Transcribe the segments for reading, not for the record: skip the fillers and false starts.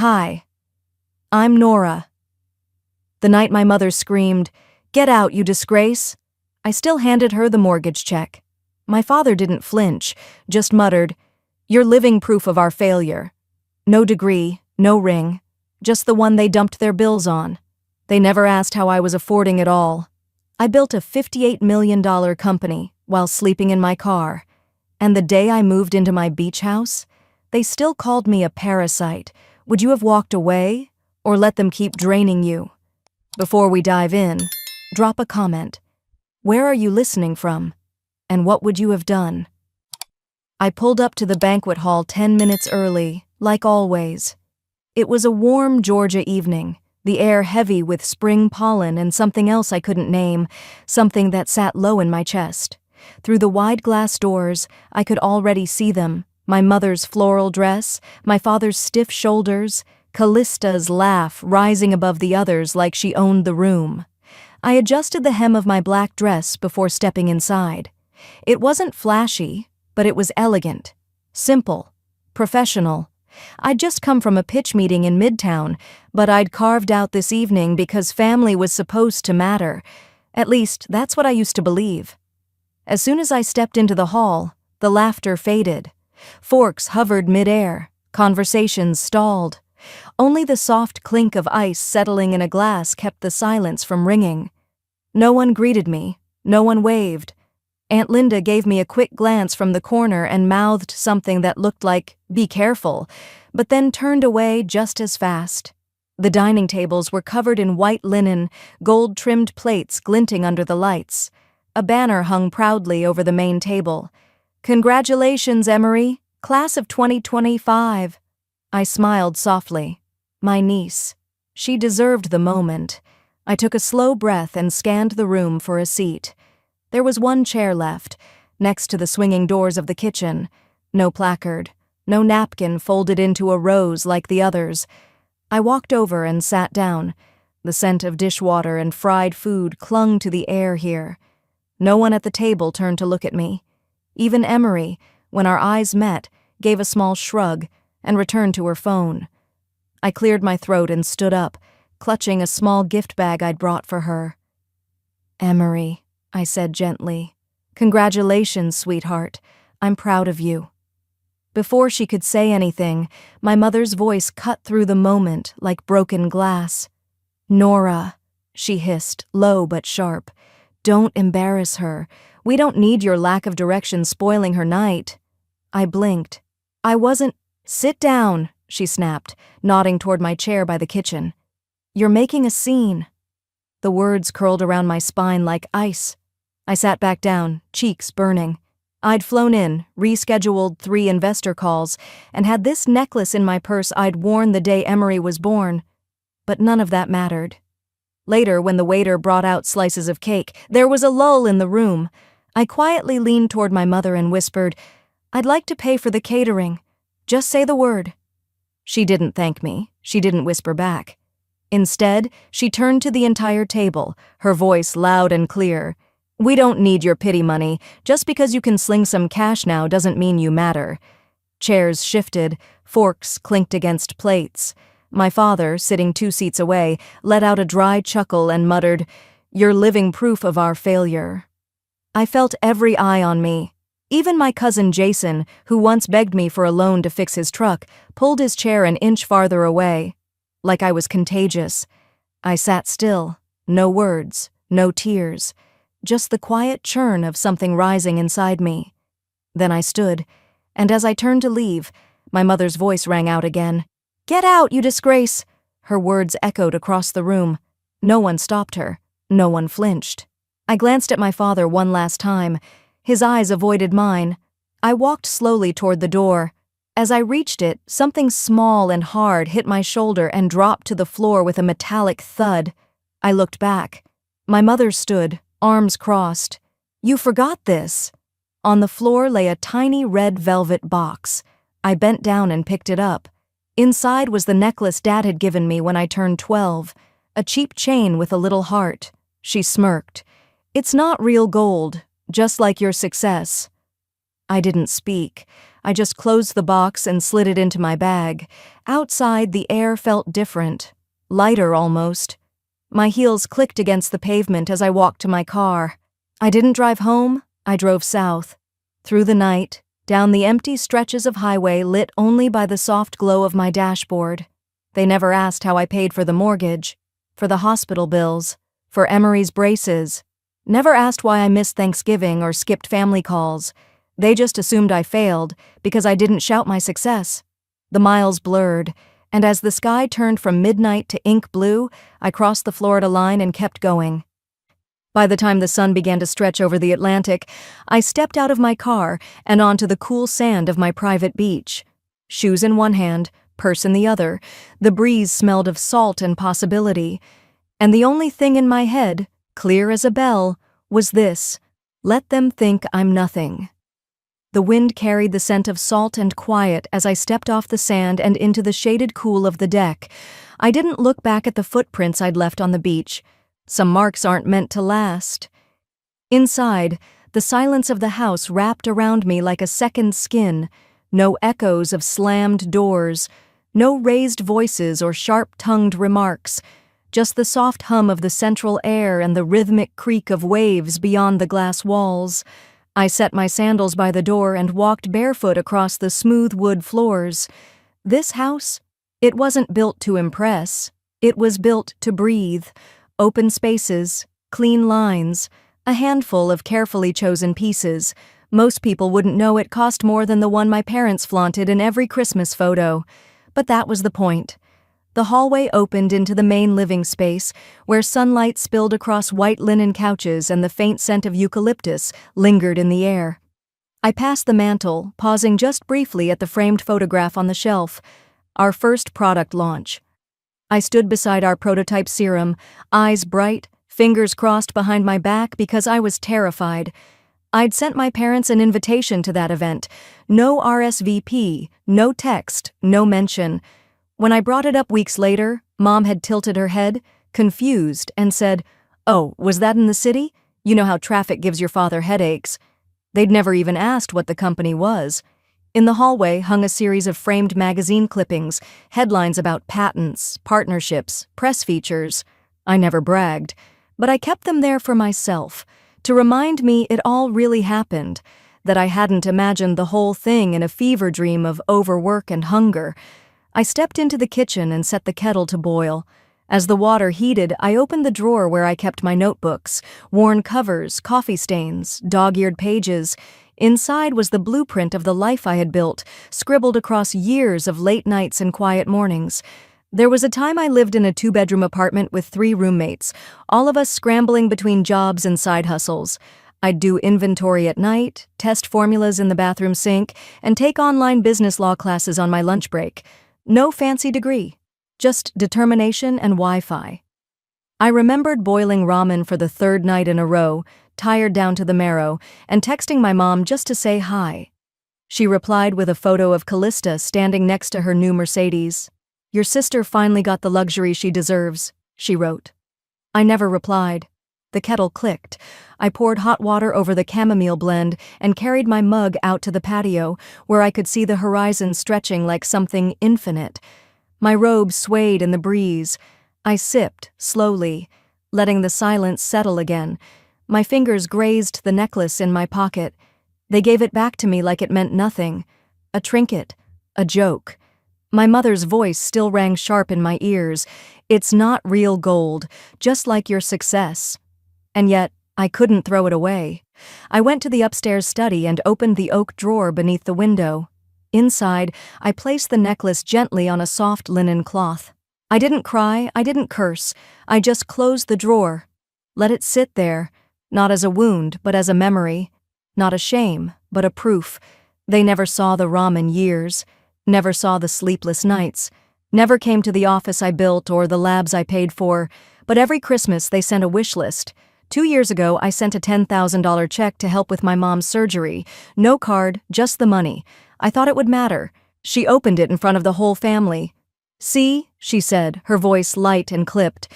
Hi, I'm Nora. The night my mother screamed, "Get out, you disgrace!" I still handed her the mortgage check. My father didn't flinch, just muttered, "You're living proof of our failure. No degree, no ring, just the one they dumped their bills on. They never asked how I was affording it all. I built a $58 million company while sleeping in my car, and the day I moved into my beach house, they still called me a parasite. Would you have walked away, or let them keep draining you?" Before we dive in, drop a comment. Where are you listening from? And what would you have done? I pulled up to the banquet hall 10 minutes early, like always. It was a warm Georgia evening, the air heavy with spring pollen and something else I couldn't name, something that sat low in my chest. Through the wide glass doors, I could already see them, my mother's floral dress, my father's stiff shoulders, Callista's laugh rising above the others like she owned the room. I adjusted the hem of my black dress before stepping inside. It wasn't flashy, but it was elegant, simple, professional. I'd just come from a pitch meeting in Midtown, but I'd carved out this evening because family was supposed to matter. At least, that's what I used to believe. As soon as I stepped into the hall, the laughter faded. Forks hovered midair, conversations stalled. Only the soft clink of ice settling in a glass kept the silence from ringing. No one greeted me, no one waved. Aunt Linda gave me a quick glance from the corner and mouthed something that looked like, "Be careful," but then turned away just as fast. The dining tables were covered in white linen, gold-trimmed plates glinting under the lights. A banner hung proudly over the main table. "Congratulations, Emery, class of 2025. I smiled softly. My niece. She deserved the moment. I took a slow breath and scanned the room for a seat. There was one chair left, next to the swinging doors of the kitchen. No placard, no napkin folded into a rose like the others. I walked over and sat down. The scent of dishwater and fried food clung to the air here. No one at the table turned to look at me. Even Emery, when our eyes met, gave a small shrug and returned to her phone. I cleared my throat and stood up, clutching a small gift bag I'd brought for her. "Emery," I said gently. "Congratulations, sweetheart. I'm proud of you." Before she could say anything, my mother's voice cut through the moment like broken glass. "Nora," she hissed, low but sharp, "don't embarrass her. We don't need your lack of direction spoiling her night." I blinked. I wasn't— "Sit down," she snapped, nodding toward my chair by the kitchen. "You're making a scene." The words curled around my spine like ice. I sat back down, cheeks burning. I'd flown in, rescheduled 3 investor calls, and had this necklace in my purse I'd worn the day Emery was born. But none of that mattered. Later, when the waiter brought out slices of cake, there was a lull in the room. I quietly leaned toward my mother and whispered, "I'd like to pay for the catering. Just say the word." She didn't thank me. She didn't whisper back. Instead, she turned to the entire table, her voice loud and clear. "We don't need your pity money. Just because you can sling some cash now doesn't mean you matter." Chairs shifted, forks clinked against plates. My father, sitting 2 seats away, let out a dry chuckle and muttered, "You're living proof of our failure." I felt every eye on me. Even my cousin Jason, who once begged me for a loan to fix his truck, pulled his chair an inch farther away. Like I was contagious. I sat still, no words, no tears, just the quiet churn of something rising inside me. Then I stood, and as I turned to leave, my mother's voice rang out again. "Get out, you disgrace!" Her words echoed across the room. No one stopped her. No one flinched. I glanced at my father one last time. His eyes avoided mine. I walked slowly toward the door. As I reached it, something small and hard hit my shoulder and dropped to the floor with a metallic thud. I looked back. My mother stood, arms crossed. "You forgot this." On the floor lay a tiny red velvet box. I bent down and picked it up. Inside was the necklace Dad had given me when I turned 12, a cheap chain with a little heart. She smirked. "It's not real gold, just like your success." I didn't speak. I just closed the box and slid it into my bag. Outside, the air felt different, lighter almost. My heels clicked against the pavement as I walked to my car. I didn't drive home, I drove south. Through the night, down the empty stretches of highway lit only by the soft glow of my dashboard. They never asked how I paid for the mortgage, for the hospital bills, for Emery's braces. Never asked why I missed Thanksgiving or skipped family calls. They just assumed I failed because I didn't shout my success. The miles blurred, and as the sky turned from midnight to ink blue, I crossed the Florida line and kept going. By the time the sun began to stretch over the Atlantic, I stepped out of my car and onto the cool sand of my private beach. Shoes in one hand, purse in the other, the breeze smelled of salt and possibility. And the only thing in my head, clear as a bell, was this: let them think I'm nothing. The wind carried the scent of salt and quiet as I stepped off the sand and into the shaded cool of the deck. I didn't look back at the footprints I'd left on the beach. Some marks aren't meant to last. Inside, the silence of the house wrapped around me like a second skin. No echoes of slammed doors, no raised voices or sharp-tongued remarks, just the soft hum of the central air and the rhythmic creak of waves beyond the glass walls. I set my sandals by the door and walked barefoot across the smooth wood floors. This house, it wasn't built to impress. It was built to breathe. Open spaces, clean lines, a handful of carefully chosen pieces. Most people wouldn't know it cost more than the one my parents flaunted in every Christmas photo. But that was the point. The hallway opened into the main living space, where sunlight spilled across white linen couches and the faint scent of eucalyptus lingered in the air. I passed the mantel, pausing just briefly at the framed photograph on the shelf. Our first product launch. I stood beside our prototype serum, eyes bright, fingers crossed behind my back because I was terrified. I'd sent my parents an invitation to that event. No RSVP, no text, no mention. When I brought it up weeks later, Mom had tilted her head, confused, and said, "Oh, was that in the city? You know how traffic gives your father headaches." They'd never even asked what the company was. In the hallway hung a series of framed magazine clippings, headlines about patents, partnerships, press features. I never bragged, but I kept them there for myself, to remind me it all really happened, that I hadn't imagined the whole thing in a fever dream of overwork and hunger. I stepped into the kitchen and set the kettle to boil. As the water heated, I opened the drawer where I kept my notebooks, worn covers, coffee stains, dog-eared pages. Inside was the blueprint of the life I had built, scribbled across years of late nights and quiet mornings. There was a time I lived in a 2-bedroom apartment with 3 roommates, all of us scrambling between jobs and side hustles. I'd do inventory at night, test formulas in the bathroom sink, and take online business law classes on my lunch break. No fancy degree, just determination and Wi-Fi. I remembered boiling ramen for the 3rd night in a row, tired down to the marrow, and texting my mom just to say hi. She replied with a photo of Callista standing next to her new Mercedes. "Your sister finally got the luxury she deserves," she wrote. I never replied. The kettle clicked. I poured hot water over the chamomile blend and carried my mug out to the patio, where I could see the horizon stretching like something infinite. My robe swayed in the breeze. I sipped, slowly, letting the silence settle again. My fingers grazed the necklace in my pocket. They gave it back to me like it meant nothing. A trinket, a joke. My mother's voice still rang sharp in my ears. "It's not real gold, just like your success." And yet, I couldn't throw it away. I went to the upstairs study and opened the oak drawer beneath the window. Inside, I placed the necklace gently on a soft linen cloth. I didn't cry, I didn't curse. I just closed the drawer. Let it sit there, not as a wound, but as a memory. Not a shame, but a proof. They never saw the ramen years, never saw the sleepless nights, never came to the office I built or the labs I paid for, but every Christmas they sent a wish list. 2 years ago, I sent a $10,000 check to help with my mom's surgery. No card, just the money. I thought it would matter. She opened it in front of the whole family. "See," she said, her voice light and clipped.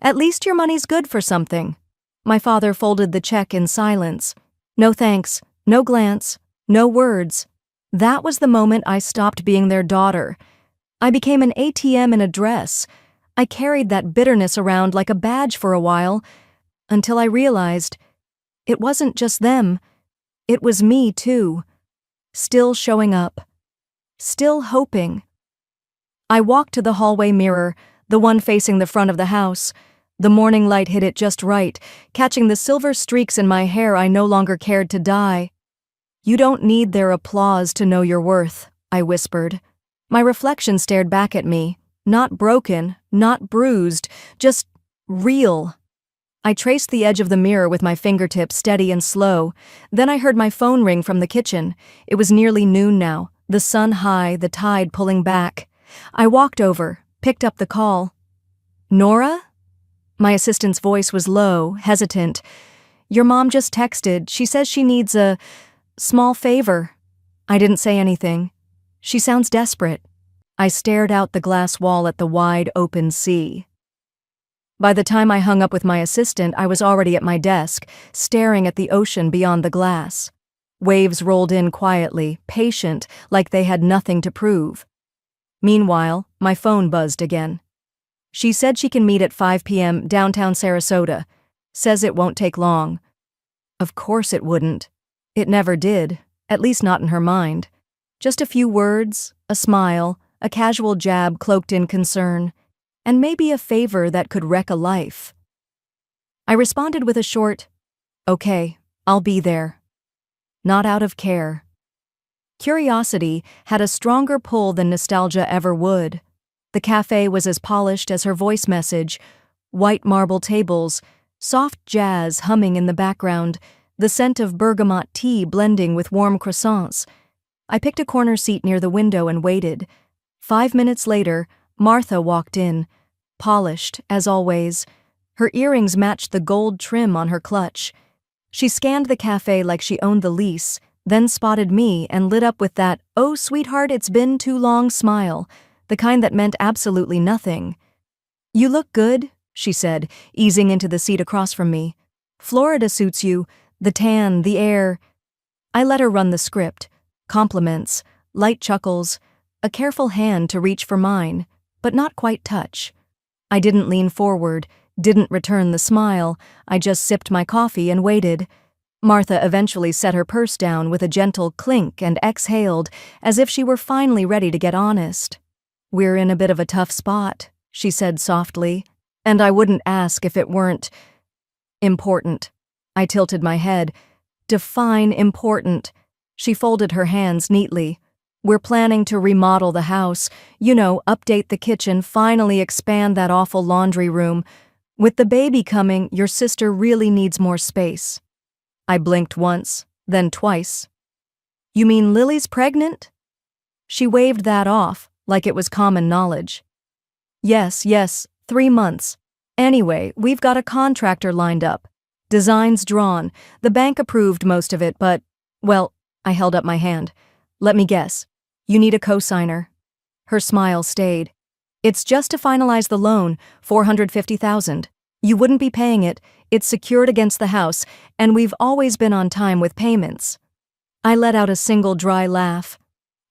"At least your money's good for something." My father folded the check in silence. No thanks, no glance, no words. That was the moment I stopped being their daughter. I became an ATM in a dress. I carried that bitterness around like a badge for a while, until I realized it wasn't just them, it was me too. Still showing up. Still hoping. I walked to the hallway mirror, the one facing the front of the house. The morning light hit it just right, catching the silver streaks in my hair I no longer cared to dye. "You don't need their applause to know your worth," I whispered. My reflection stared back at me, not broken, not bruised, just real. I traced the edge of the mirror with my fingertips steady and slow. Then I heard my phone ring from the kitchen. It was nearly noon now, the sun high, the tide pulling back. I walked over, picked up the call. "Nora?" My assistant's voice was low, hesitant. "Your mom just texted. She says she needs a small favor." I didn't say anything. "She sounds desperate." I stared out the glass wall at the wide, open sea. By the time I hung up with my assistant, I was already at my desk, staring at the ocean beyond the glass. Waves rolled in quietly, patient, like they had nothing to prove. Meanwhile, my phone buzzed again. "She said she can meet at 5 p.m. downtown Sarasota. Says it won't take long." Of course it wouldn't. It never did, at least not in her mind. Just a few words, a smile, a casual jab cloaked in concern, and maybe a favor that could wreck a life. I responded with a short, "Okay, I'll be there." Not out of care. Curiosity had a stronger pull than nostalgia ever would. The cafe was as polished as her voice message, white marble tables, soft jazz humming in the background, the scent of bergamot tea blending with warm croissants. I picked a corner seat near the window and waited. 5 minutes later, Martha walked in, polished, as always. Her earrings matched the gold trim on her clutch. She scanned the cafe like she owned the lease, then spotted me and lit up with that, "Oh, sweetheart, it's been too long" smile, the kind that meant absolutely nothing. "You look good," she said, easing into the seat across from me. "Florida suits you, the tan, the air." I let her run the script. Compliments, light chuckles, a careful hand to reach for mine, but not quite touch. I didn't lean forward, didn't return the smile. I just sipped my coffee and waited. Martha eventually set her purse down with a gentle clink and exhaled, as if she were finally ready to get honest. "We're in a bit of a tough spot," she said softly, "and I wouldn't ask if it weren't important." I tilted my head. "Define important." She folded her hands neatly. "We're planning to remodel the house, update the kitchen, finally expand that awful laundry room. With the baby coming, your sister really needs more space." I blinked once, then twice. "You mean Lily's pregnant?" She waved that off, like it was common knowledge. Yes, 3 months. Anyway, we've got a contractor lined up. Designs drawn. The bank approved most of it, but, well, I held up my hand. "Let me guess. You need a cosigner." Her smile stayed. "It's just to finalize the loan, $450,000. You wouldn't be paying it. It's secured against the house, and we've always been on time with payments." I let out a single dry laugh.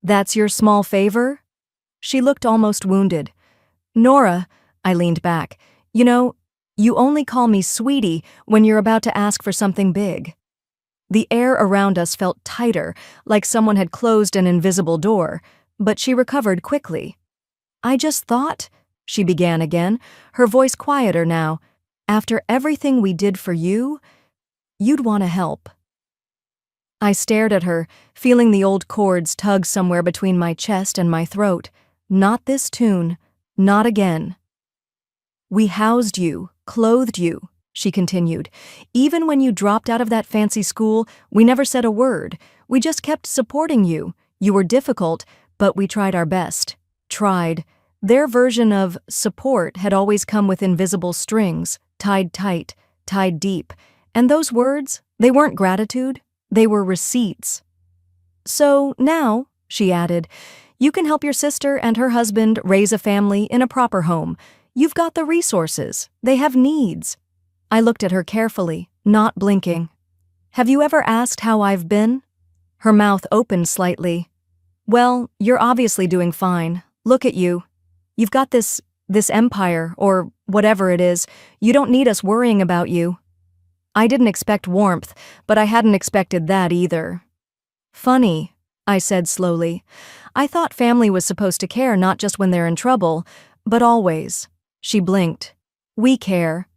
"That's your small favor?" She looked almost wounded. "Nora," I leaned back, you only call me sweetie when you're about to ask for something big." The air around us felt tighter, like someone had closed an invisible door, but she recovered quickly. "I just thought," she began again, her voice quieter now, "after everything we did for you, you'd want to help." I stared at her, feeling the old chords tug somewhere between my chest and my throat. Not this tune, not again. "We housed you, clothed you," she continued. "Even when you dropped out of that fancy school, we never said a word. We just kept supporting you. You were difficult, but we tried our best." Tried. Their version of support had always come with invisible strings, tied tight, tied deep. And those words, they weren't gratitude, they were receipts. "So now," she added, "you can help your sister and her husband raise a family in a proper home. You've got the resources. They have needs." I looked at her carefully, not blinking. "Have you ever asked how I've been?" Her mouth opened slightly. Well, you're obviously doing fine. Look at you. You've got this empire, or whatever it is. You don't need us worrying about you. I didn't expect warmth, but I hadn't expected that either. Funny, I said slowly. I thought family was supposed to care not just when they're in trouble, but always. She blinked. We care.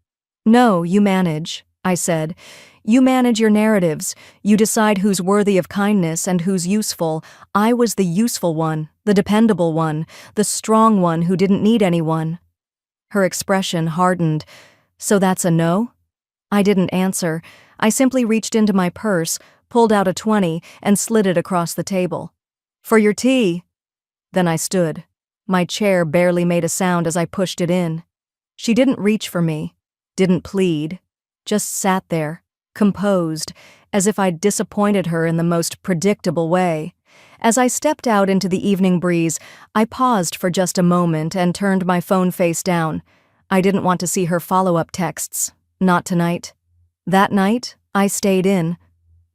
No, you manage, I said. You manage your narratives. You decide who's worthy of kindness and who's useful. I was the useful one, the dependable one, the strong one who didn't need anyone. Her expression hardened. So that's a no? I didn't answer. I simply reached into my purse, pulled out a 20, and slid it across the table. For your tea. Then I stood. My chair barely made a sound as I pushed it in. She didn't reach for me, didn't plead, just sat there, composed, as if I'd disappointed her in the most predictable way. As I stepped out into the evening breeze, I paused for just a moment and turned my phone face down. I didn't want to see her follow-up texts. Not tonight. That night, I stayed in.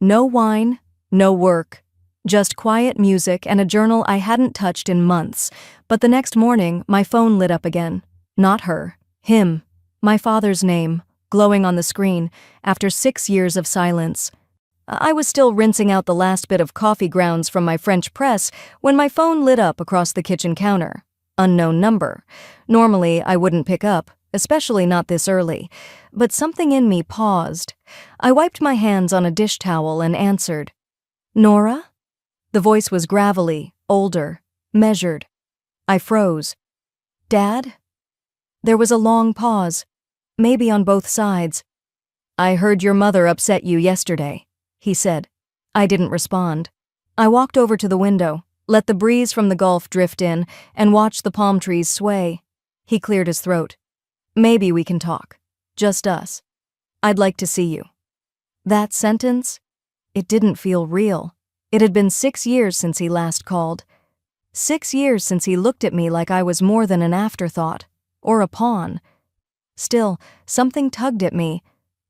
No wine, no work. Just quiet music and a journal I hadn't touched in months. But the next morning, my phone lit up again. Not her. Him. My father's name, glowing on the screen, after 6 years of silence. I was still rinsing out the last bit of coffee grounds from my French press when my phone lit up across the kitchen counter. Unknown number. Normally, I wouldn't pick up, especially not this early. But something in me paused. I wiped my hands on a dish towel and answered. Nora? The voice was gravelly, older, measured. I froze. Dad? There was a long pause, maybe on both sides. I heard your mother upset you yesterday, he said. I didn't respond. I walked over to the window, let the breeze from the Gulf drift in, and watched the palm trees sway. He cleared his throat. Maybe we can talk. Just us. I'd like to see you. That sentence? It didn't feel real. It had been 6 years since he last called. 6 years since he looked at me like I was more than an afterthought, or a pawn. Still, something tugged at me.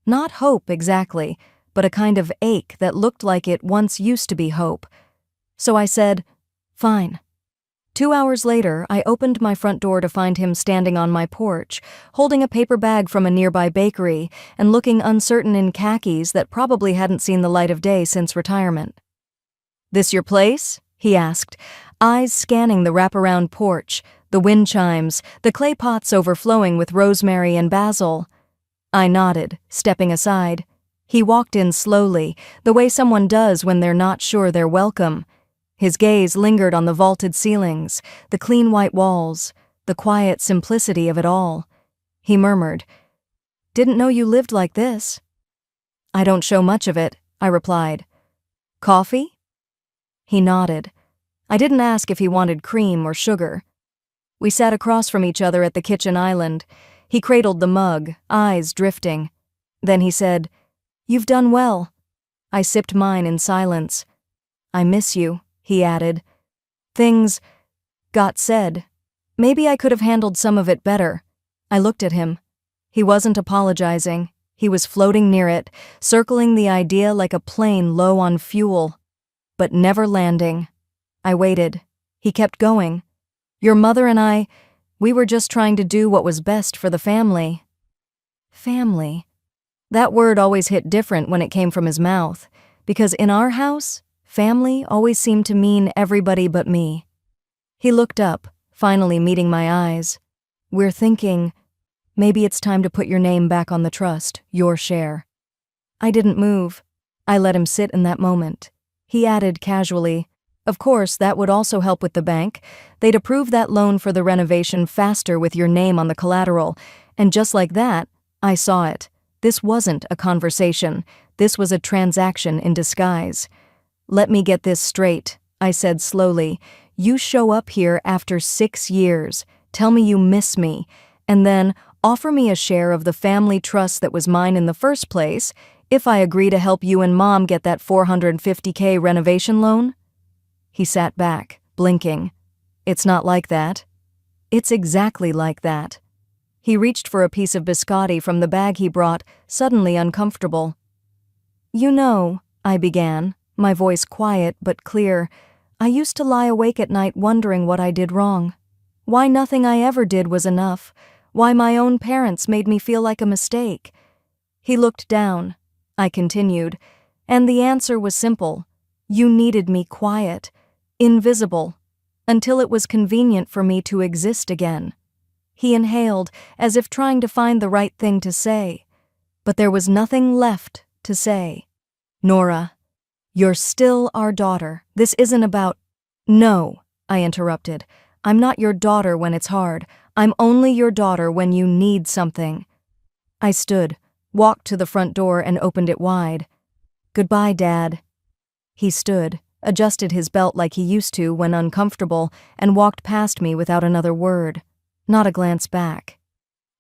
Not hope exactly, but a kind of ache that looked like it once used to be hope. So I said, fine. 2 hours later, I opened my front door to find him standing on my porch, holding a paper bag from a nearby bakery and looking uncertain in khakis that probably hadn't seen the light of day since retirement. This your place? He asked, eyes scanning the wraparound porch, the wind chimes, the clay pots overflowing with rosemary and basil. I nodded, stepping aside. He walked in slowly, the way someone does when they're not sure they're welcome. His gaze lingered on the vaulted ceilings, the clean white walls, the quiet simplicity of it all. He murmured, "Didn't know you lived like this." "I don't show much of it," I replied. "Coffee?" He nodded. I didn't ask if he wanted cream or sugar. We sat across from each other at the kitchen island. He cradled the mug, eyes drifting. Then he said, "You've done well." I sipped mine in silence. "I miss you," he added. Things got said. Maybe I could have handled some of it better. I looked at him. He wasn't apologizing. He was floating near it, circling the idea like a plane low on fuel, but never landing. I waited. He kept going. "Your mother and we were just trying to do what was best for the family." Family. That word always hit different when it came from his mouth, because in our house, family always seemed to mean everybody but me. He looked up, finally meeting my eyes. "We're thinking, maybe it's time to put your name back on the trust, your share." I didn't move. I let him sit in that moment. He added casually, "Of course, that would also help with the bank. They'd approve that loan for the renovation faster with your name on the collateral." And just like that, I saw it. This wasn't a conversation. This was a transaction in disguise. "Let me get this straight," I said slowly. "You show up here after 6 years, tell me you miss me, and then offer me a share of the family trust that was mine in the first place if I agree to help you and Mom get that $450K renovation loan?" He sat back, blinking. "It's not like that." "It's exactly like that." He reached for a piece of biscotti from the bag he brought, suddenly uncomfortable. "You know," I began, my voice quiet but clear, I used to lie awake at night wondering what I did wrong. Why nothing I ever did was enough. Why my own parents made me feel like a mistake. He looked down. I continued, and the answer was simple. You needed me quiet, invisible, until it was convenient for me to exist again. He inhaled, as if trying to find the right thing to say. But there was nothing left to say. Nora, you're still our daughter. This isn't about— No, I interrupted. I'm not your daughter when it's hard. I'm only your daughter when you need something. I stood, walked to the front door and opened it wide. Goodbye, Dad. He stood, adjusted his belt like he used to when uncomfortable, and walked past me without another word, not a glance back.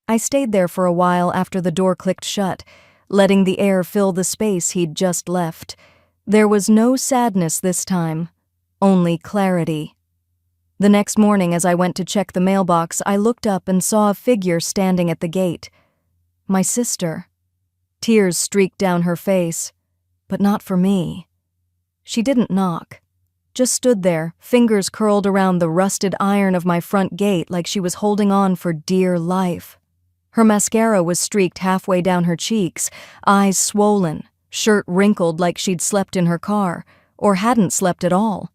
I stayed there for a while after the door clicked shut, letting the air fill the space he'd just left. There was no sadness this time, only clarity. The next morning, as I went to check the mailbox, I looked up and saw a figure standing at the gate. My sister. Tears streaked down her face, but not for me. She didn't knock, just stood there, fingers curled around the rusted iron of my front gate like she was holding on for dear life. Her mascara was streaked halfway down her cheeks, eyes swollen, shirt wrinkled like she'd slept in her car, or hadn't slept at all.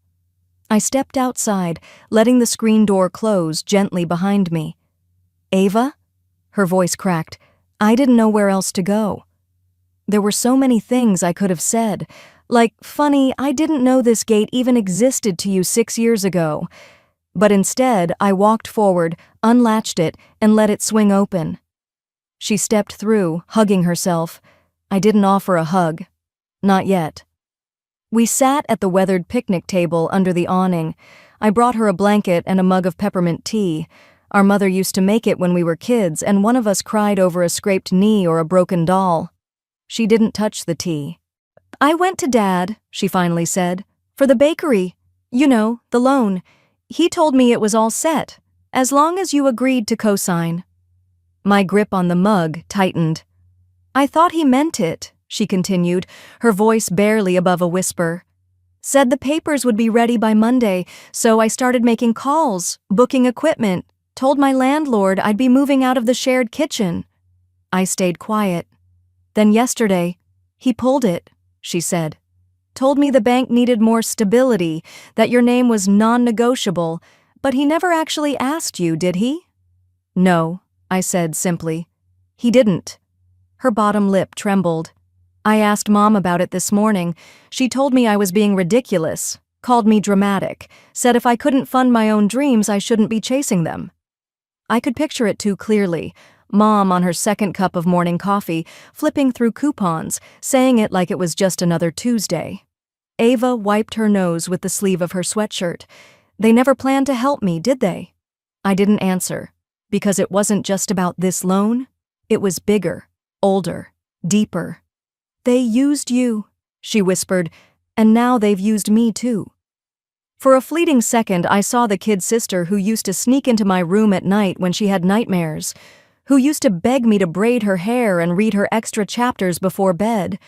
I stepped outside, letting the screen door close gently behind me. Ava? Her voice cracked. I didn't know where else to go. There were so many things I could have said, like, funny, I didn't know this gate even existed to you 6 years ago. But instead, I walked forward, unlatched it, and let it swing open. She stepped through, hugging herself. I didn't offer a hug. Not yet. We sat at the weathered picnic table under the awning. I brought her a blanket and a mug of peppermint tea. Our mother used to make it when we were kids, and one of us cried over a scraped knee or a broken doll. She didn't touch the tea. I went to Dad, she finally said, for the bakery. You know, the loan. He told me it was all set, as long as you agreed to co-sign. My grip on the mug tightened. I thought he meant it, she continued, her voice barely above a whisper. Said the papers would be ready by Monday, so I started making calls, booking equipment, told my landlord I'd be moving out of the shared kitchen. I stayed quiet. Then yesterday, he pulled it, she said. Told me the bank needed more stability, that your name was non-negotiable, but he never actually asked you, did he? No, I said simply. He didn't. Her bottom lip trembled. I asked Mom about it this morning. She told me I was being ridiculous, called me dramatic, said if I couldn't fund my own dreams, I shouldn't be chasing them. I could picture it too clearly. Mom on her second cup of morning coffee, flipping through coupons, saying it like it was just another Tuesday. Ava wiped her nose with the sleeve of her sweatshirt. They never planned to help me, did they? I didn't answer, because it wasn't just about this loan. It was bigger, older, deeper. They used you, she whispered, and now they've used me too. For a fleeting second, I saw the kid sister who used to sneak into my room at night when she had nightmares, who used to beg me to braid her hair and read her extra chapters before bed.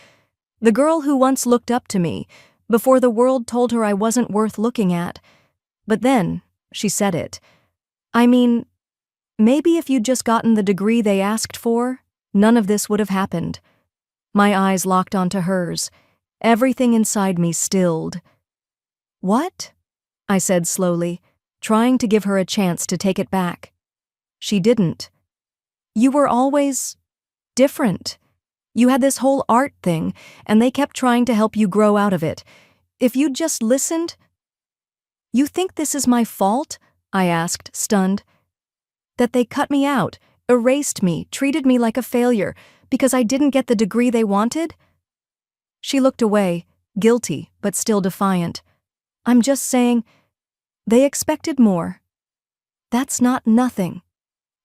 The girl who once looked up to me, before the world told her I wasn't worth looking at. But then, she said it. I mean, maybe if you'd just gotten the degree they asked for, none of this would have happened. My eyes locked onto hers. Everything inside me stilled. What? I said slowly, trying to give her a chance to take it back. She didn't. You were always different. You had this whole art thing, and they kept trying to help you grow out of it. If you'd just listened— You think this is my fault? I asked, stunned. That they cut me out, erased me, treated me like a failure, because I didn't get the degree they wanted? She looked away, guilty, but still defiant. I'm just saying, they expected more. That's not nothing.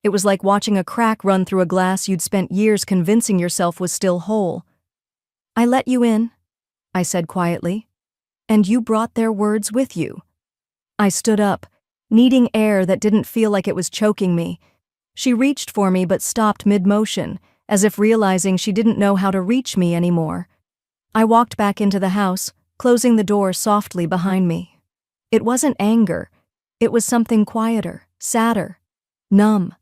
It was like watching a crack run through a glass you'd spent years convincing yourself was still whole. I let you in, I said quietly, and you brought their words with you. I stood up, needing air that didn't feel like it was choking me. She reached for me but stopped mid-motion, as if realizing she didn't know how to reach me anymore. I walked back into the house, closing the door softly behind me. It wasn't anger. It was something quieter, sadder, numb.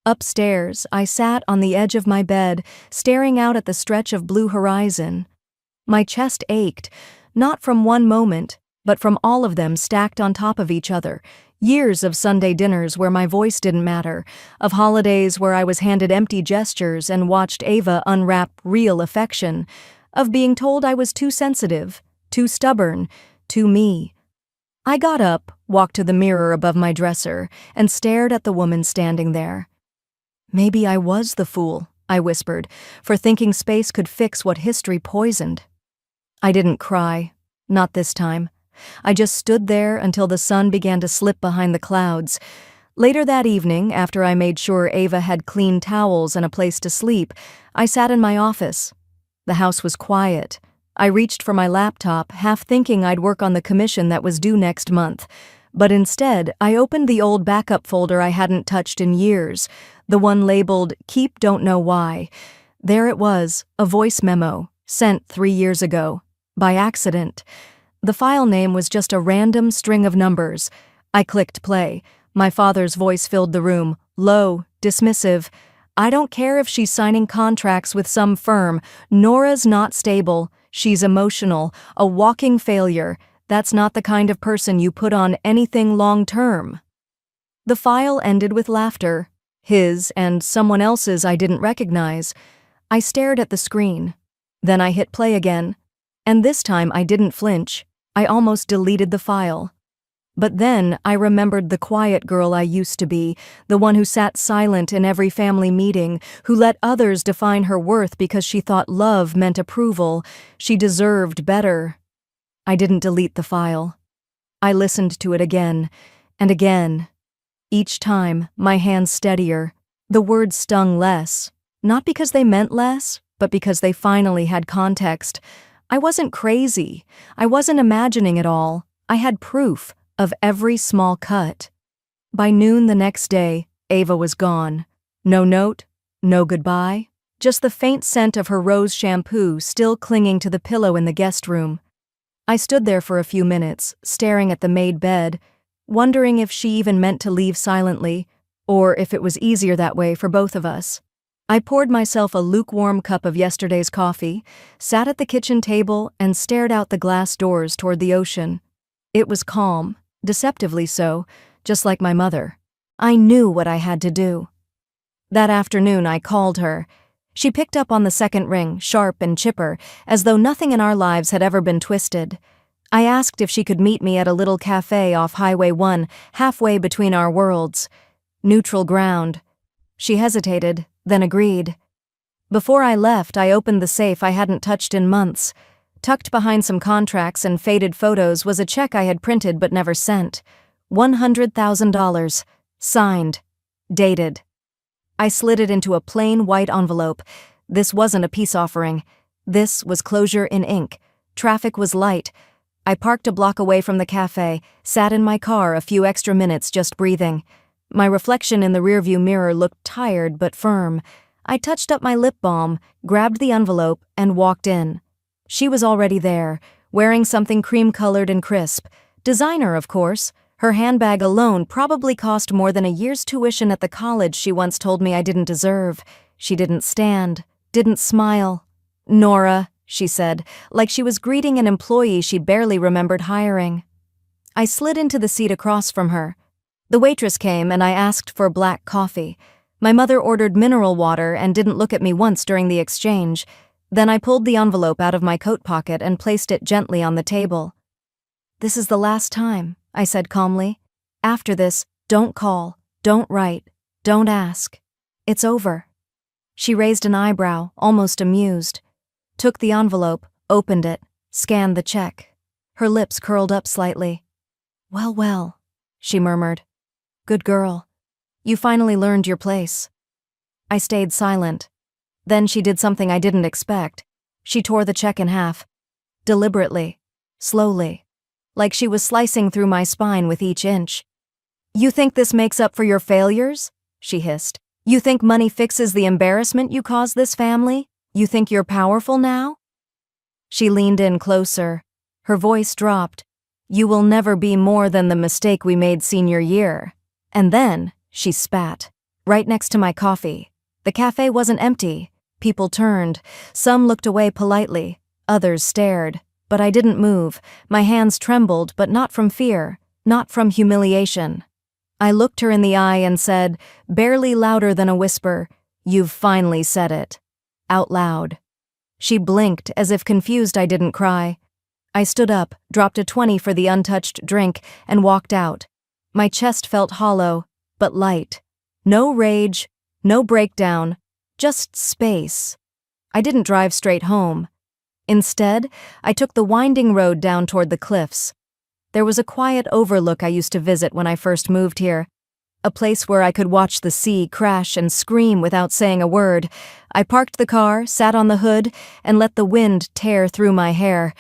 Upstairs, I sat on the edge of my bed, staring out at the stretch of blue horizon. My chest ached, not from one moment, but from all of them stacked on top of each other. Years of Sunday dinners where my voice didn't matter, of holidays where I was handed empty gestures and watched Ava unwrap real affection, of being told I was too sensitive, too stubborn, too me. I got up, walked to the mirror above my dresser, and stared at the woman standing there. Maybe I was the fool, I whispered, for thinking space could fix what history poisoned. I didn't cry, not this time. I just stood there until the sun began to slip behind the clouds. Later that evening, after I made sure Ava had clean towels and a place to sleep, I sat in my office. The house was quiet. I reached for my laptop, half thinking I'd work on the commission that was due next month. But instead, I opened the old backup folder I hadn't touched in years, the one labeled Keep Don't Know Why. There it was, a voice memo, sent 3 years ago, by accident. The file name was just a random string of numbers. I clicked play. My father's voice filled the room, low, dismissive. I don't care if she's signing contracts with some firm. Nora's not stable. She's emotional, a walking failure. That's not the kind of person you put on anything long-term. The file ended with laughter. His and someone else's I didn't recognize. I stared at the screen. Then I hit play again. And this time I didn't flinch. I almost deleted the file. But then I remembered the quiet girl I used to be, the one who sat silent in every family meeting, who let others define her worth because she thought love meant approval. She deserved better. I didn't delete the file. I listened to it again and again. Each time, my hands steadier. The words stung less, not because they meant less, but because they finally had context. I wasn't crazy. I wasn't imagining it all. I had proof of every small cut. By noon the next day, Ava was gone. No note, no goodbye, just the faint scent of her rose shampoo still clinging to the pillow in the guest room. I stood there for a few minutes, staring at the made bed, wondering if she even meant to leave silently, or if it was easier that way for both of us. I poured myself a lukewarm cup of yesterday's coffee, sat at the kitchen table, and stared out the glass doors toward the ocean. It was calm, deceptively so, just like my mother. I knew what I had to do. That afternoon I called her. She picked up on the second ring, sharp and chipper, as though nothing in our lives had ever been twisted. I asked if she could meet me at a little cafe off Highway 1, halfway between our worlds. Neutral ground. She hesitated, then agreed. Before I left, I opened the safe I hadn't touched in months. Tucked behind some contracts and faded photos was a check I had printed but never sent. $100,000. Signed. Dated. I slid it into a plain white envelope. This wasn't a peace offering. This was closure in ink. Traffic was light. I parked a block away from the cafe, sat in my car a few extra minutes just breathing. My reflection in the rearview mirror looked tired but firm. I touched up my lip balm, grabbed the envelope, and walked in. She was already there, wearing something cream-colored and crisp. Designer, of course. Her handbag alone probably cost more than a year's tuition at the college she once told me I didn't deserve. She didn't stand, didn't smile. "Nora," she said, like she was greeting an employee she'd barely remembered hiring. I slid into the seat across from her. The waitress came and I asked for black coffee. My mother ordered mineral water and didn't look at me once during the exchange. Then I pulled the envelope out of my coat pocket and placed it gently on the table. "This is the last time," I said calmly. "After this, don't call, don't write, don't ask. It's over." She raised an eyebrow, almost amused. Took the envelope, opened it, scanned the check. Her lips curled up slightly. "Well, well," she murmured. "Good girl. You finally learned your place." I stayed silent. Then she did something I didn't expect. She tore the check in half. Deliberately. Slowly. Like she was slicing through my spine with each inch. "You think this makes up for your failures?" she hissed. "You think money fixes the embarrassment you caused this family? You think you're powerful now?" She leaned in closer. Her voice dropped. You will never be more than the mistake we made senior year. And then, she spat, right next to my coffee. The cafe wasn't empty. People turned. Some looked away politely. Others stared. But I didn't move. My hands trembled, but not from fear, not from humiliation. I looked her in the eye and said, barely louder than a whisper, "You've finally said it." Out loud. She blinked, as if confused I didn't cry. I stood up, dropped a 20 for the untouched drink, and walked out. My chest felt hollow, but light. No rage, no breakdown, just space. I didn't drive straight home. Instead, I took the winding road down toward the cliffs. There was a quiet overlook I used to visit when I first moved here. A place where I could watch the sea crash and scream without saying a word. I parked the car, sat on the hood, and let the wind tear through my hair.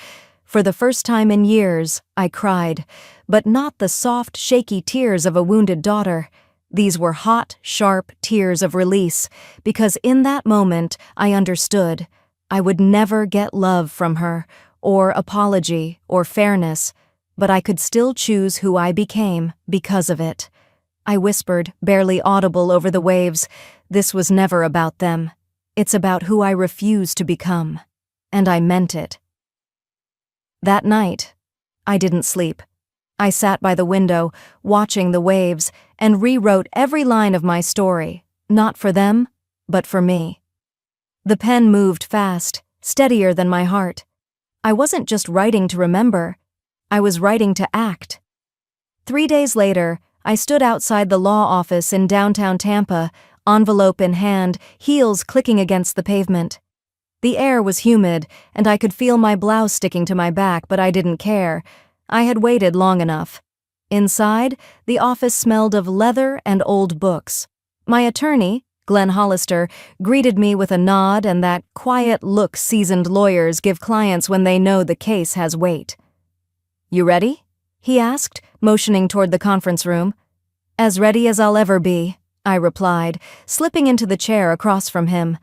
For the first time in years, I cried, but not the soft, shaky tears of a wounded daughter. These were hot, sharp tears of release, because in that moment I understood. I would never get love from her, or apology, or fairness, but I could still choose who I became because of it. I whispered, barely audible over the waves, this was never about them. It's about who I refuse to become. And I meant it. That night, I didn't sleep. I sat by the window, watching the waves, and rewrote every line of my story, not for them, but for me. The pen moved fast, steadier than my heart. I wasn't just writing to remember, I was writing to act. 3 days later, I stood outside the law office in downtown Tampa, envelope in hand, heels clicking against the pavement. The air was humid, and I could feel my blouse sticking to my back, but I didn't care. I had waited long enough. Inside, the office smelled of leather and old books. My attorney, Glenn Hollister, greeted me with a nod and that quiet look seasoned lawyers give clients when they know the case has weight. "You ready?" he asked, motioning toward the conference room. "As ready as I'll ever be," I replied, slipping into the chair across from him.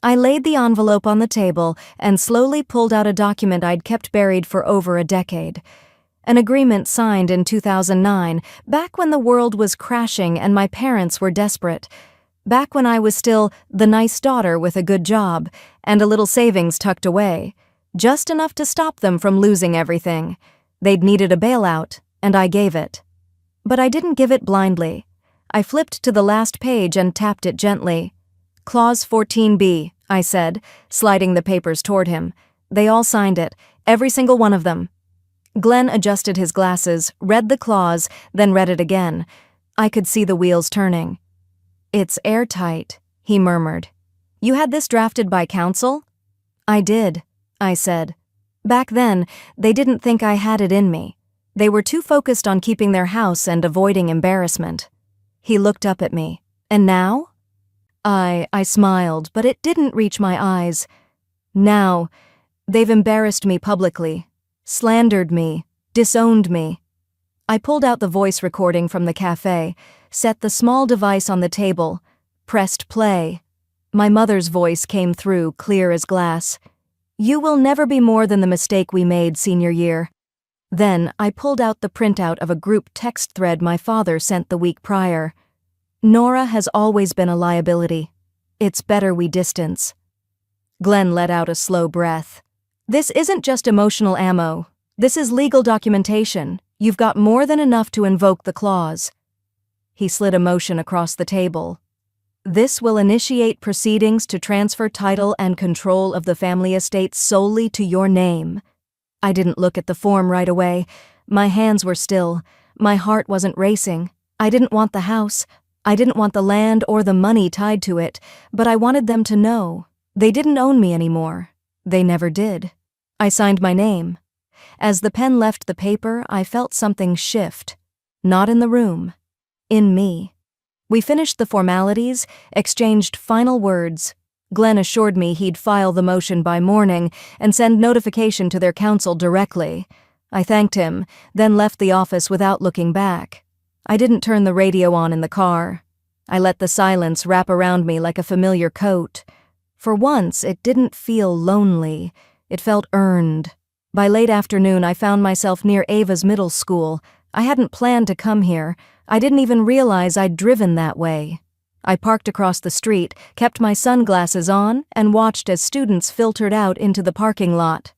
I laid the envelope on the table and slowly pulled out a document I'd kept buried for over a decade. An agreement signed in 2009, back when the world was crashing and my parents were desperate. Back when I was still the nice daughter with a good job and a little savings tucked away, just enough to stop them from losing everything. They'd needed a bailout, and I gave it. But I didn't give it blindly. I flipped to the last page and tapped it gently. "Clause 14B, I said, sliding the papers toward him. They all signed it, every single one of them. Glenn adjusted his glasses, read the clause, then read it again. I could see the wheels turning. "It's airtight," he murmured. "You had this drafted by counsel?" "I did," I said. Back then, they didn't think I had it in me. They were too focused on keeping their house and avoiding embarrassment. He looked up at me. "And now?" I smiled, but it didn't reach my eyes. "Now, they've embarrassed me publicly, slandered me, disowned me." I pulled out the voice recording from the cafe, set the small device on the table, pressed play. My mother's voice came through, clear as glass. "You will never be more than the mistake we made senior year." Then I pulled out the printout of a group text thread my father sent the week prior. "Nora has always been a liability. It's better we distance." Glenn let out a slow breath. "This isn't just emotional ammo. This is legal documentation. You've got more than enough to invoke the clause." He slid a motion across the table. "This will initiate proceedings to transfer title and control of the family estate solely to your name." I didn't look at the form right away. My hands were still. My heart wasn't racing. I didn't want the house. I didn't want the land or the money tied to it, but I wanted them to know. They didn't own me anymore. They never did. I signed my name. As the pen left the paper, I felt something shift. Not in the room. In me. We finished the formalities, exchanged final words. Glenn assured me he'd file the motion by morning and send notification to their counsel directly. I thanked him, then left the office without looking back. I didn't turn the radio on in the car. I let the silence wrap around me like a familiar coat. For once, it didn't feel lonely. It felt earned. By late afternoon, I found myself near Ava's middle school. I hadn't planned to come here. I didn't even realize I'd driven that way. I parked across the street, kept my sunglasses on, and watched as students filtered out into the parking lot.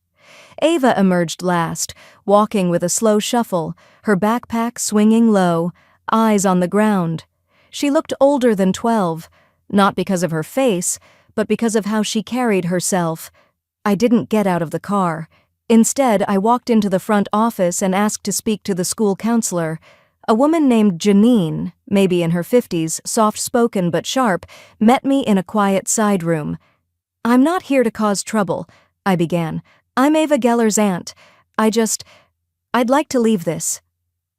Ava emerged last, walking with a slow shuffle, her backpack swinging low, eyes on the ground. She looked older than 12, not because of her face, but because of how she carried herself. I didn't get out of the car. Instead, I walked into the front office and asked to speak to the school counselor. A woman named Janine, maybe in her 50s, soft-spoken but sharp, met me in a quiet side room. "I'm not here to cause trouble," I began. "I'm Ava Geller's aunt. I'd like to leave this."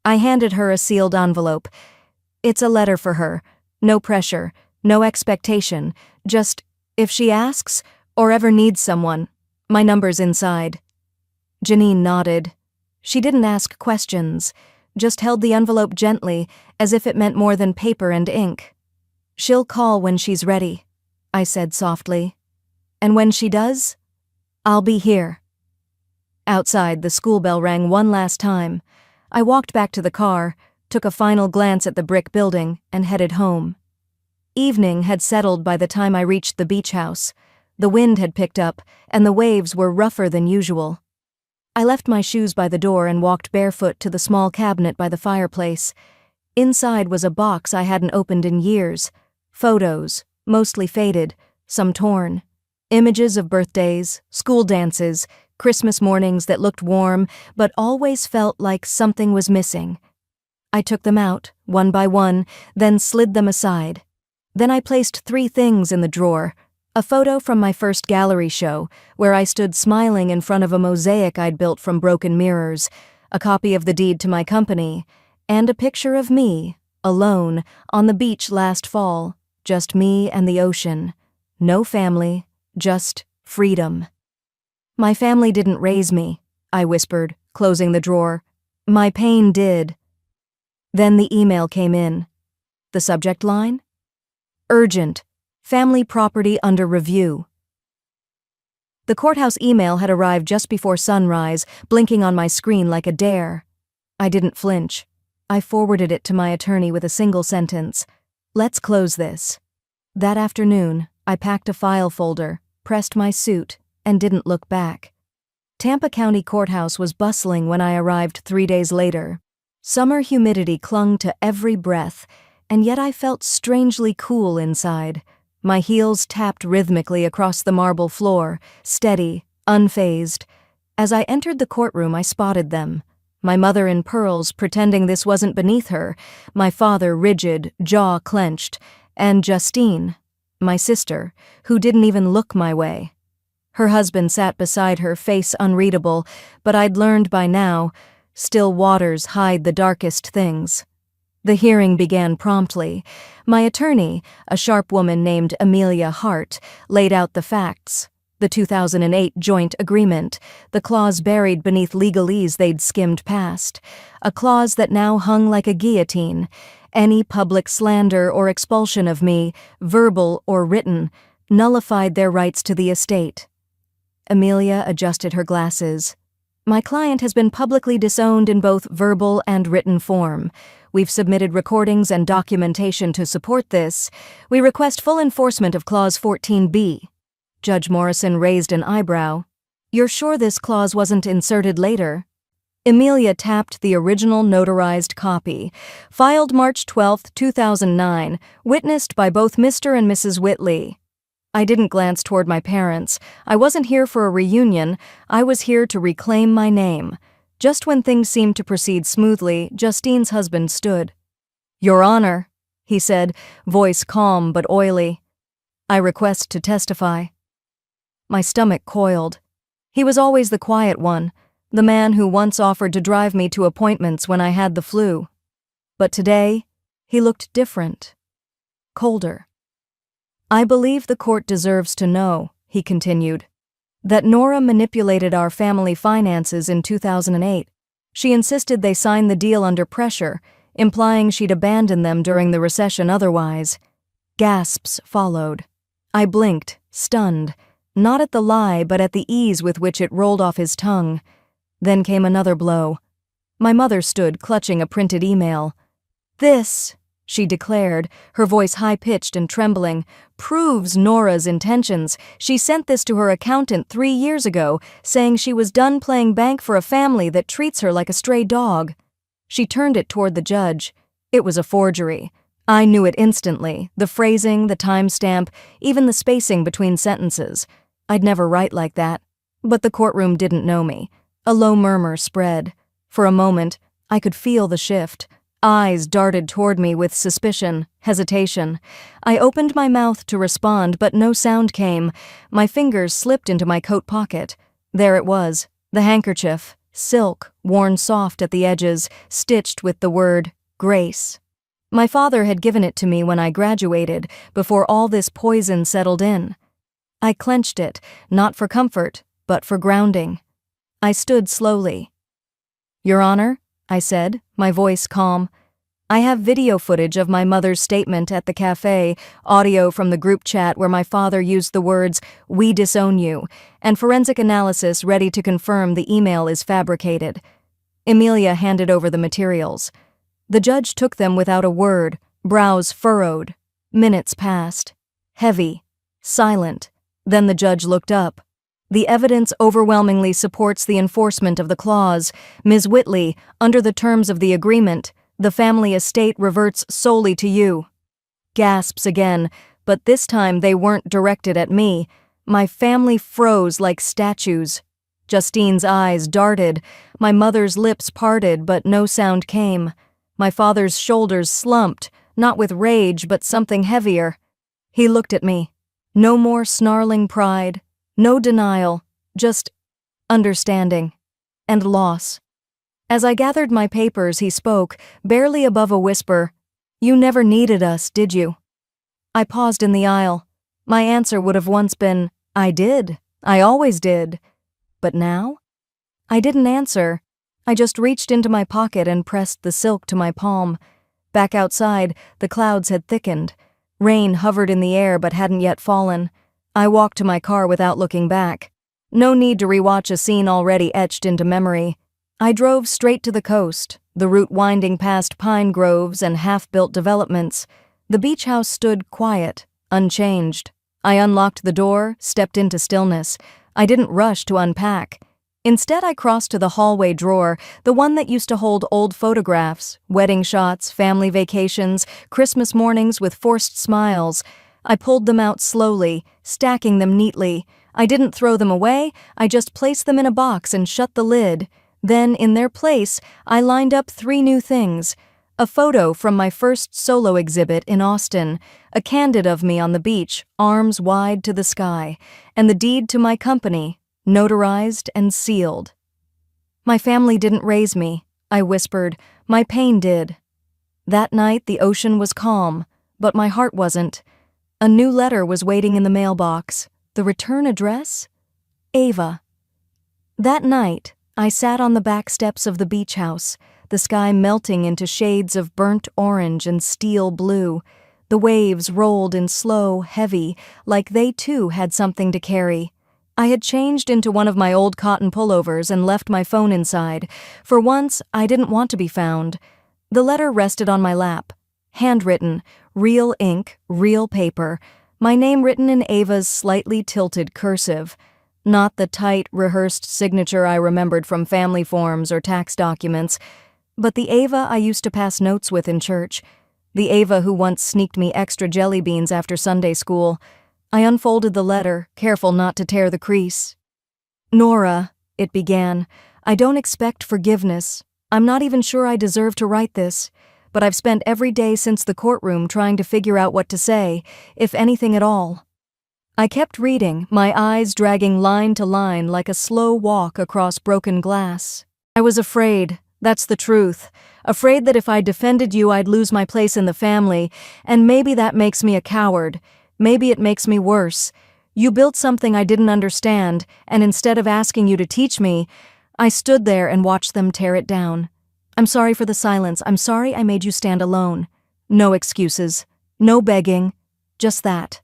I handed her a sealed envelope. "It's a letter for her. No pressure, no expectation. Just, if she asks, or ever needs someone, my number's inside." Janine nodded. She didn't ask questions, just held the envelope gently, as if it meant more than paper and ink. "She'll call when she's ready," I said softly. "And when she does, I'll be here." Outside, the school bell rang one last time. I walked back to the car, took a final glance at the brick building, and headed home. Evening had settled by the time I reached the beach house. The wind had picked up, and the waves were rougher than usual. I left my shoes by the door and walked barefoot to the small cabinet by the fireplace. Inside was a box I hadn't opened in years. Photos, mostly faded, some torn. Images of birthdays, school dances, Christmas mornings that looked warm, but always felt like something was missing. I took them out, one by one, then slid them aside. Then I placed 3 things in the drawer. A photo from my first gallery show, where I stood smiling in front of a mosaic I'd built from broken mirrors, a copy of the deed to my company, and a picture of me, alone, on the beach last fall, just me and the ocean. No family, just freedom. "My family didn't raise me," I whispered, closing the drawer. "My pain did." Then the email came in. The subject line? "Urgent. Family property under review." The courthouse email had arrived just before sunrise, blinking on my screen like a dare. I didn't flinch. I forwarded it to my attorney with a single sentence. "Let's close this." That afternoon, I packed a file folder, pressed my suit, and didn't look back. Tampa County Courthouse was bustling when I arrived 3 days later. Summer humidity clung to every breath, and yet I felt strangely cool inside. My heels tapped rhythmically across the marble floor, steady, unfazed. As I entered the courtroom, I spotted them. My mother in pearls, pretending this wasn't beneath her, my father rigid, jaw clenched, and Justine, my sister, who didn't even look my way. Her husband sat beside her, face unreadable, but I'd learned by now, still waters hide the darkest things. The hearing began promptly. My attorney, a sharp woman named Amelia Hart, laid out the facts. The 2008 joint agreement, the clause buried beneath legalese they'd skimmed past, a clause that now hung like a guillotine. Any public slander or expulsion of me, verbal or written, nullified their rights to the estate. Amelia adjusted her glasses. "My client has been publicly disowned in both verbal and written form. We've submitted recordings and documentation to support this. We request full enforcement of Clause 14B. Judge Morrison raised an eyebrow. "You're sure this clause wasn't inserted later?" Amelia tapped the original notarized copy. "Filed March 12, 2009, witnessed by both Mr. and Mrs. Whitley." I didn't glance toward my parents. I wasn't here for a reunion. I was here to reclaim my name. Just when things seemed to proceed smoothly, Justine's husband stood. "Your Honor," he said, voice calm but oily. "I request to testify." My stomach coiled. He was always the quiet one, the man who once offered to drive me to appointments when I had the flu. But today, he looked different. Colder. "I believe the court deserves to know," he continued, "that Nora manipulated our family finances in 2008. She insisted they sign the deal under pressure, implying she'd abandon them during the recession otherwise." Gasps followed. I blinked, stunned, not at the lie but at the ease with which it rolled off his tongue. Then came another blow. My mother stood clutching a printed email. "This," she declared, her voice high-pitched and trembling, "proves Nora's intentions. She sent this to her accountant 3 years ago, saying she was done playing bank for a family that treats her like a stray dog." She turned it toward the judge. It was a forgery. I knew it instantly, the phrasing, the timestamp, even the spacing between sentences. I'd never write like that. But the courtroom didn't know me. A low murmur spread. For a moment, I could feel the shift. Eyes darted toward me with suspicion, hesitation. I opened my mouth to respond, but no sound came. My fingers slipped into my coat pocket. There it was, the handkerchief, silk, worn soft at the edges, stitched with the word Grace. My father had given it to me when I graduated, before all this poison settled in. I clenched it, not for comfort, but for grounding. I stood slowly. "Your Honor," I said, my voice calm, "I have video footage of my mother's statement at the cafe, audio from the group chat where my father used the words, 'We disown you,' and forensic analysis ready to confirm the email is fabricated." Emilia handed over the materials. The judge took them without a word, brows furrowed. Minutes passed. Heavy. Silent. Then the judge looked up. "The evidence overwhelmingly supports the enforcement of the clause. Ms. Whitley, under the terms of the agreement, the family estate reverts solely to you." Gasps again, but this time they weren't directed at me. My family froze like statues. Justine's eyes darted. My mother's lips parted, but no sound came. My father's shoulders slumped, not with rage, but something heavier. He looked at me. No more snarling pride. No denial, just understanding and loss. As I gathered my papers, he spoke, barely above a whisper, "You never needed us, did you?" I paused in the aisle. My answer would have once been, "I did. I always did." But now? I didn't answer. I just reached into my pocket and pressed the silk to my palm. Back outside, the clouds had thickened. Rain hovered in the air but hadn't yet fallen. I walked to my car without looking back. No need to rewatch a scene already etched into memory. I drove straight to the coast, the route winding past pine groves and half-built developments. The beach house stood quiet, unchanged. I unlocked the door, stepped into stillness. I didn't rush to unpack. Instead, I crossed to the hallway drawer, the one that used to hold old photographs, wedding shots, family vacations, Christmas mornings with forced smiles. I pulled them out slowly, stacking them neatly. I didn't throw them away, I just placed them in a box and shut the lid. Then, in their place, I lined up 3 new things. A photo from my first solo exhibit in Austin, a candid of me on the beach, arms wide to the sky, and the deed to my company, notarized and sealed. "My family didn't raise me," I whispered. "My pain did." That night the ocean was calm, but my heart wasn't. A new letter was waiting in the mailbox. The return address? Ava. That night, I sat on the back steps of the beach house, the sky melting into shades of burnt orange and steel blue. The waves rolled in slow, heavy, like they too had something to carry. I had changed into one of my old cotton pullovers and left my phone inside. For once, I didn't want to be found. The letter rested on my lap. Handwritten, real ink, real paper, my name written in Ava's slightly tilted cursive. Not the tight, rehearsed signature I remembered from family forms or tax documents, but the Ava I used to pass notes with in church. The Ava who once sneaked me extra jelly beans after Sunday school. I unfolded the letter, careful not to tear the crease. "Nora," it began, "I don't expect forgiveness. I'm not even sure I deserve to write this. But I've spent every day since the courtroom trying to figure out what to say, if anything at all." I kept reading, my eyes dragging line to line like a slow walk across broken glass. "I was afraid, that's the truth. Afraid that if I defended you I'd lose my place in the family, and maybe that makes me a coward. Maybe it makes me worse. You built something I didn't understand, and instead of asking you to teach me, I stood there and watched them tear it down. I'm sorry for the silence. I'm sorry I made you stand alone. No excuses. No begging. Just that."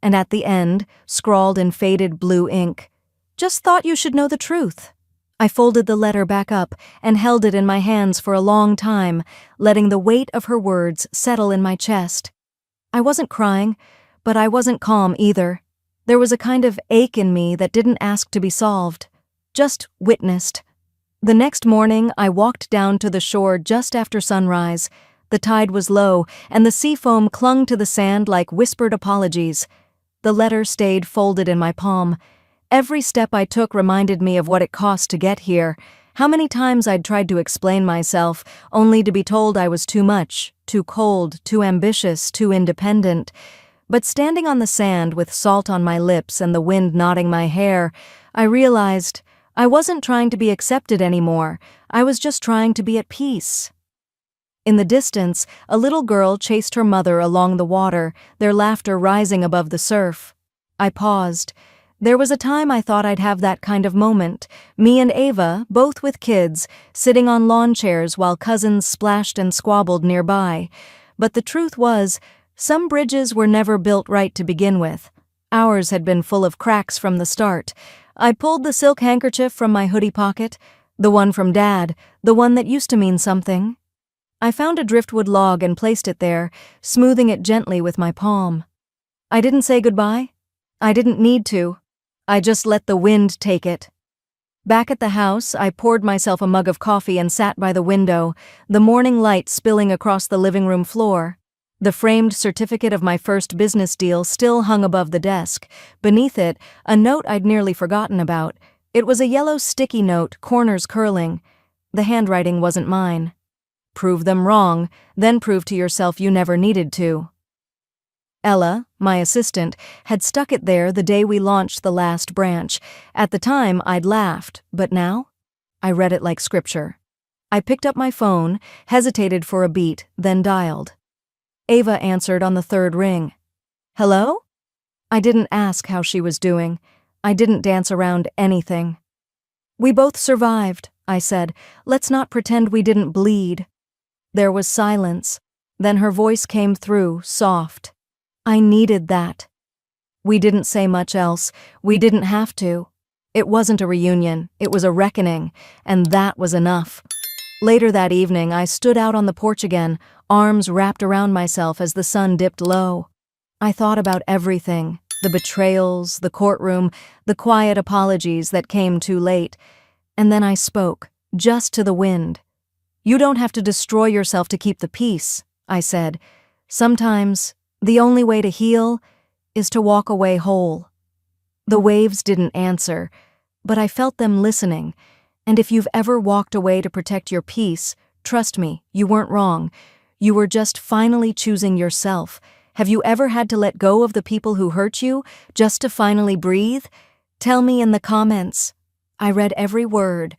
And at the end, scrawled in faded blue ink, "Just thought you should know the truth." I folded the letter back up and held it in my hands for a long time, letting the weight of her words settle in my chest. I wasn't crying, but I wasn't calm either. There was a kind of ache in me that didn't ask to be solved, just witnessed. The next morning, I walked down to the shore just after sunrise. The tide was low, and the sea foam clung to the sand like whispered apologies. The letter stayed folded in my palm. Every step I took reminded me of what it cost to get here, how many times I'd tried to explain myself, only to be told I was too much, too cold, too ambitious, too independent. But standing on the sand with salt on my lips and the wind knotting my hair, I realized I wasn't trying to be accepted anymore. I was just trying to be at peace. In the distance, a little girl chased her mother along the water, their laughter rising above the surf. I paused. There was a time I thought I'd have that kind of moment, me and Ava, both with kids, sitting on lawn chairs while cousins splashed and squabbled nearby. But the truth was, some bridges were never built right to begin with. Ours had been full of cracks from the start. I pulled the silk handkerchief from my hoodie pocket, the one from Dad, the one that used to mean something. I found a driftwood log and placed it there, smoothing it gently with my palm. I didn't say goodbye. I didn't need to. I just let the wind take it. Back at the house, I poured myself a mug of coffee and sat by the window, the morning light spilling across the living room floor. The framed certificate of my first business deal still hung above the desk. Beneath it, a note I'd nearly forgotten about. It was a yellow sticky note, corners curling. The handwriting wasn't mine. Prove them wrong, then prove to yourself you never needed to. Ella, my assistant, had stuck it there the day we launched the last branch. At the time, I'd laughed, but now? I read it like scripture. I picked up my phone, hesitated for a beat, then dialed. Ava answered on the third ring. Hello? I didn't ask how she was doing. I didn't dance around anything. We both survived, I said. Let's not pretend we didn't bleed. There was silence. Then her voice came through, soft. I needed that. We didn't say much else. We didn't have to. It wasn't a reunion. It was a reckoning, and that was enough. Later that evening, I stood out on the porch again, arms wrapped around myself as the sun dipped low. I thought about everything, the betrayals, the courtroom, the quiet apologies that came too late. And then I spoke, just to the wind. You don't have to destroy yourself to keep the peace, I said. Sometimes the only way to heal is to walk away whole. The waves didn't answer, but I felt them listening, and if you've ever walked away to protect your peace, trust me, you weren't wrong. You were just finally choosing yourself. Have you ever had to let go of the people who hurt you, just to finally breathe? Tell me in the comments. I read every word.